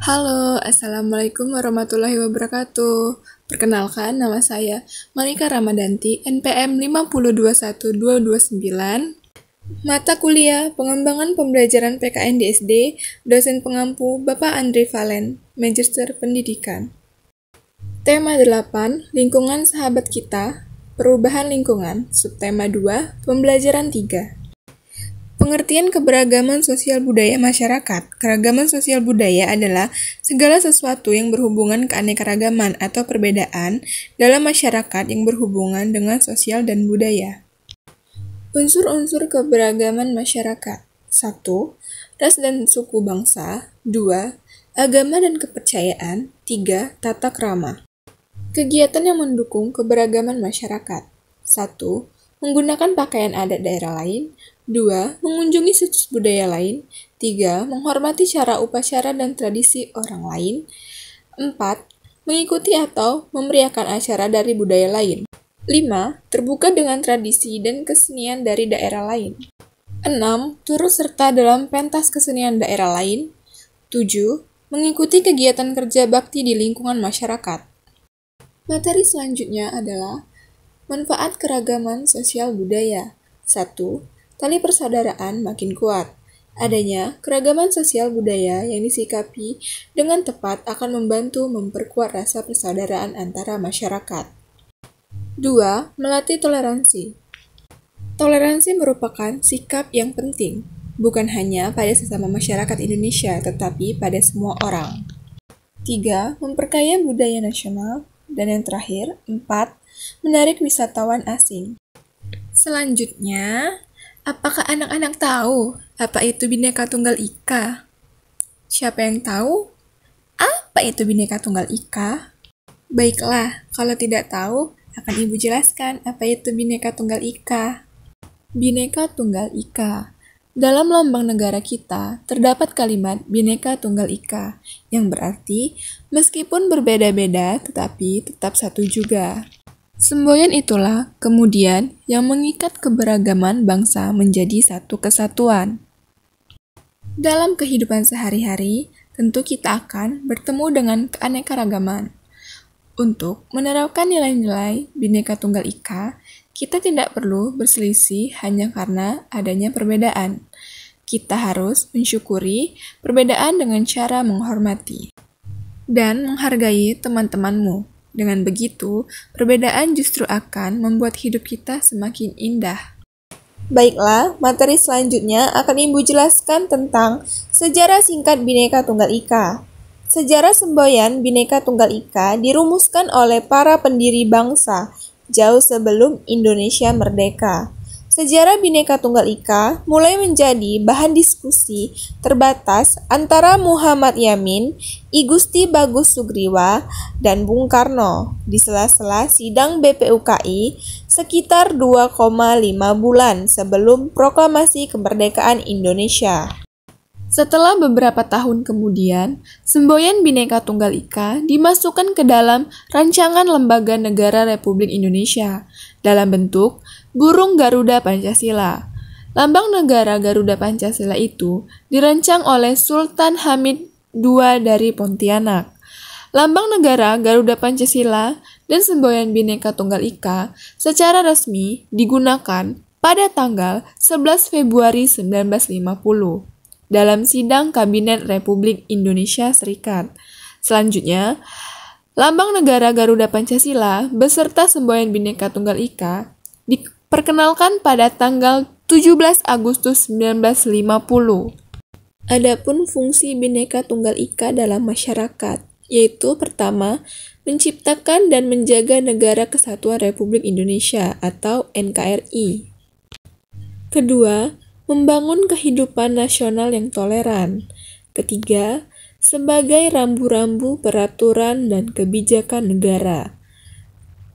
Halo, Assalamualaikum warahmatullahi wabarakatuh. Perkenalkan, nama saya Malika Ramadanti, NPM 5021229. Mata kuliah Pengembangan Pembelajaran PKN di SD, dosen pengampu Bapak Andri Valen, Magister Pendidikan. Tema 8, Lingkungan Sahabat Kita, Perubahan Lingkungan, Subtema 2, Pembelajaran 3. Pengertian keberagaman sosial budaya masyarakat. Keragaman sosial budaya adalah segala sesuatu yang berhubungan keanekaragaman atau perbedaan dalam masyarakat yang berhubungan dengan sosial dan budaya. Unsur-unsur keberagaman masyarakat. 1. Ras dan suku bangsa. 2. Agama dan kepercayaan. 3. Tata krama. Kegiatan yang mendukung keberagaman masyarakat. 1. Menggunakan pakaian adat daerah lain. 2. Mengunjungi situs budaya lain. 3. Menghormati cara upacara dan tradisi orang lain. 4. Mengikuti atau memeriahkan acara dari budaya lain. 5. Terbuka dengan tradisi dan kesenian dari daerah lain. 6. Turut serta dalam pentas kesenian daerah lain. 7. Mengikuti kegiatan kerja bakti di lingkungan masyarakat. Materi selanjutnya adalah manfaat keragaman sosial budaya. 1. Tali persaudaraan makin kuat. Adanya keragaman sosial budaya yang disikapi dengan tepat akan membantu memperkuat rasa persaudaraan antara masyarakat. 2. Melatih toleransi. Toleransi merupakan sikap yang penting, bukan hanya pada sesama masyarakat Indonesia, tetapi pada semua orang. 3. Memperkaya budaya nasional. Dan yang terakhir, 4. Menarik wisatawan asing. Selanjutnya, apakah anak-anak tahu apa itu Bhinneka Tunggal Ika? Siapa yang tahu apa itu Bhinneka Tunggal Ika? Baiklah, kalau tidak tahu, akan Ibu jelaskan apa itu Bhinneka Tunggal Ika. Bhinneka Tunggal Ika. Dalam lambang negara kita, terdapat kalimat Bhinneka Tunggal Ika, yang berarti meskipun berbeda-beda, tetapi tetap satu juga. Semboyan itulah kemudian yang mengikat keberagaman bangsa menjadi satu kesatuan. Dalam kehidupan sehari-hari, tentu kita akan bertemu dengan keanekaragaman. Untuk menerapkan nilai-nilai Bhinneka Tunggal Ika, kita tidak perlu berselisih hanya karena adanya perbedaan. Kita harus mensyukuri perbedaan dengan cara menghormati dan menghargai teman-temanmu. Dengan begitu, perbedaan justru akan membuat hidup kita semakin indah. Baiklah, materi selanjutnya akan Ibu jelaskan tentang sejarah singkat Bhinneka Tunggal Ika. Sejarah semboyan Bhinneka Tunggal Ika dirumuskan oleh para pendiri bangsa jauh sebelum Indonesia merdeka. Sejarah Bhinneka Tunggal Ika mulai menjadi bahan diskusi terbatas antara Muhammad Yamin, I Gusti Bagus Sugriwa, dan Bung Karno di sela-sela sidang BPUKI sekitar 2,5 bulan sebelum proklamasi kemerdekaan Indonesia. Setelah beberapa tahun kemudian, semboyan Bhinneka Tunggal Ika dimasukkan ke dalam Rancangan Lembaga Negara Republik Indonesia dalam bentuk burung Garuda Pancasila. Lambang negara Garuda Pancasila itu dirancang oleh Sultan Hamid II dari Pontianak. Lambang negara Garuda Pancasila dan semboyan Bhinneka Tunggal Ika secara resmi digunakan pada tanggal 11 Februari 1950. Dalam sidang Kabinet Republik Indonesia Serikat. Selanjutnya, lambang negara Garuda Pancasila beserta semboyan Bhinneka Tunggal Ika diperkenalkan pada tanggal 17 Agustus 1950. Adapun fungsi Bhinneka Tunggal Ika dalam masyarakat, yaitu pertama, menciptakan dan menjaga Negara Kesatuan Republik Indonesia atau NKRI. Kedua, membangun kehidupan nasional yang toleran. Ketiga, sebagai rambu-rambu peraturan dan kebijakan negara.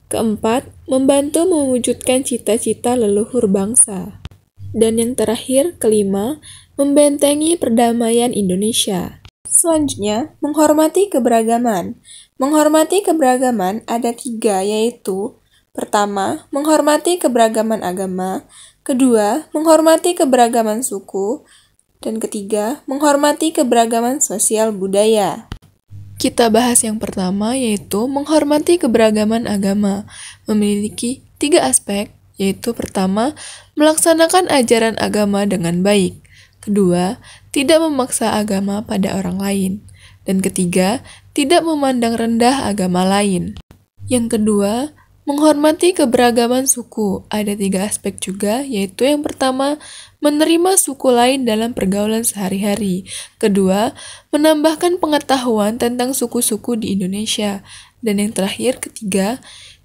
Keempat, membantu mewujudkan cita-cita leluhur bangsa. Dan yang terakhir, kelima, membentengi perdamaian Indonesia. Selanjutnya, menghormati keberagaman. Menghormati keberagaman ada 3, yaitu pertama, menghormati keberagaman agama. Kedua, menghormati keberagaman suku. Dan ketiga, menghormati keberagaman sosial budaya. Kita bahas yang pertama, yaitu menghormati keberagaman agama. Memiliki 3 aspek, yaitu pertama, melaksanakan ajaran agama dengan baik. Kedua, tidak memaksa agama pada orang lain. Dan ketiga, tidak memandang rendah agama lain. Yang kedua, menghormati keberagaman suku. Ada 3 aspek juga, yaitu yang pertama, menerima suku lain dalam pergaulan sehari-hari. Kedua, menambahkan pengetahuan tentang suku-suku di Indonesia. Dan yang terakhir, ketiga,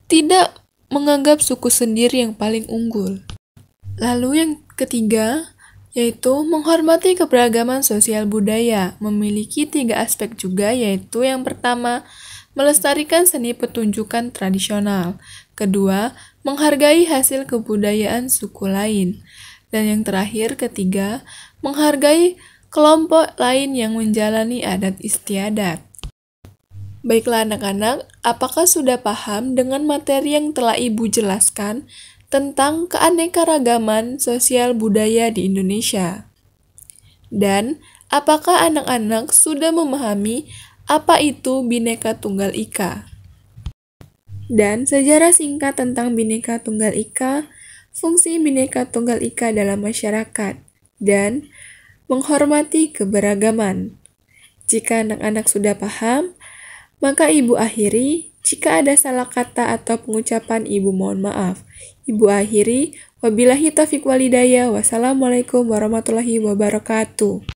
tidak menganggap suku sendiri yang paling unggul. Lalu yang ketiga, yaitu menghormati keberagaman sosial budaya. Memiliki 3 aspek juga, yaitu yang pertama, melestarikan seni pertunjukan tradisional. Kedua, menghargai hasil kebudayaan suku lain. Dan yang terakhir, ketiga, menghargai kelompok lain yang menjalani adat istiadat. Baiklah anak-anak, apakah sudah paham dengan materi yang telah Ibu jelaskan tentang keanekaragaman sosial budaya di Indonesia? Dan apakah anak-anak sudah memahami apa itu Bhinneka Tunggal Ika? Dan sejarah singkat tentang Bhinneka Tunggal Ika, fungsi Bhinneka Tunggal Ika dalam masyarakat, dan menghormati keberagaman. Jika anak-anak sudah paham, maka Ibu akhiri. Jika ada salah kata atau pengucapan, Ibu mohon maaf. Ibu akhiri, wabillahi taufiq walhidayah, wassalamualaikum warahmatullahi wabarakatuh.